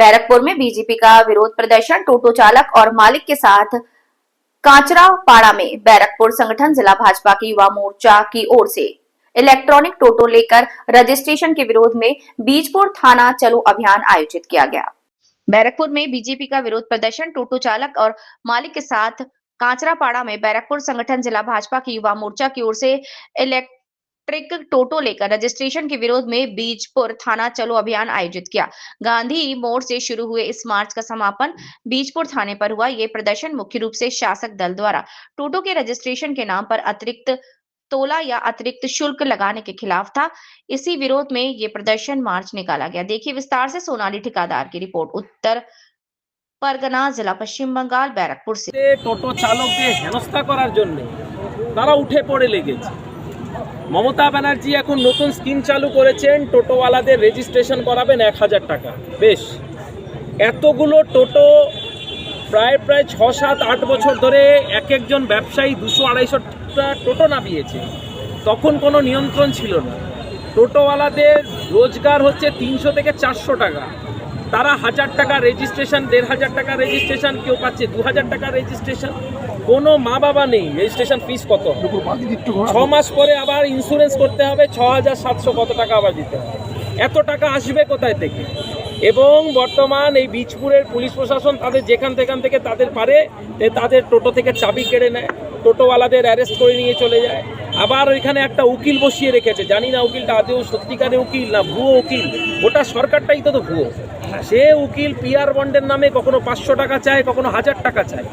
बैरकपुर में बीजेपी का विरोध प्रदर्शन, टोटो चालक और मालिक के साथ कांचरापाड़ा में बैरकपुर संगठन जिला भाजपा की युवा मोर्चा की ओर से इलेक्ट्रॉनिक टोटो लेकर रजिस्ट्रेशन के विरोध में बीजपुर थाना चलो अभियान आयोजित किया गया। बैरकपुर में बीजेपी का विरोध प्रदर्शन, टोटो चालक और मालिक के साथ कांचरापाड़ा में बैरकपुर संगठन जिला भाजपा की युवा मोर्चा की ओर से इलेक्ट्रिक टोटो लेकर रजिस्ट्रेशन के विरोध में बीजपुर थाना चलो अभियान आयोजित किया। गांधी मोड़ से शुरू हुए इस मार्च का समापन बीजपुर थाने पर हुआ। ये प्रदर्शन मुख्य रूप से शासक दल द्वारा टोटो के रजिस्ट्रेशन के नाम पर अतिरिक्त तोला या अतिरिक्त शुल्क लगाने के खिलाफ था। इसी विरोध में ये प्रदर्शन मार्च निकाला गया। देखिए विस्तार से सोनाली ठिकादार की रिपोर्ट। उत्तर परगना जिला पश्चिम बंगाल बैरकपुर से। টোটো চালকদের হেনস্থা করার জন্য তারা উঠে পড়ে লেগেছে। মমতা ব্যানার্জি এখন নতুন স্কিম চালু করেছেন, টোটোওয়ালাদের রেজিস্ট্রেশন করাবেন 1000 টাকা। বেশ, এতগুলো টোটো প্রায় 6, 7, 8 বছর ধরে এক একজন ব্যবসায়ী 200-250টা টোটো নামিয়েছে। তখন কোনো নিয়ন্ত্রণ ছিল না। টোটোওয়ালাদের রোজগার হচ্ছে 300 থেকে 400 টাকা। তারা 1000 টাকা রেজিস্ট্রেশন, 1500 টাকা রেজিস্ট্রেশন, কেউ পাচ্ছে 2000 টাকা রেজিস্ট্রেশন। কোনো মা বাবা নেই রেজিস্ট্রেশন ফিস কত, 6 মাস পরে আবার ইন্স্যুরেন্স করতে হবে 6700 কত টাকা আবার দিতে হবে। এত টাকা আসবে কোথায় থেকে? এবং বর্তমান এই বীজপুরের পুলিশ প্রশাসন তাদের যেখান থেকে তাদের পারে তাদের টোটো থেকে চাবি কেড়ে নেয়, টোটোওয়ালাদের অ্যারেস্ট করে নিয়ে চলে যায়। আবার ওইখানে একটা উকিল বসিয়ে রেখেছে, জানি না উকিলটা আদৌ সত্যিকারের উকিল না ভুয়ো উকিল। ওটা সরকারটাই তো ভুয়ো। সে উকিল পিআর বন্ডের নামে কখনো 500 টাকা চায়, কখনো 1000 টাকা চায়।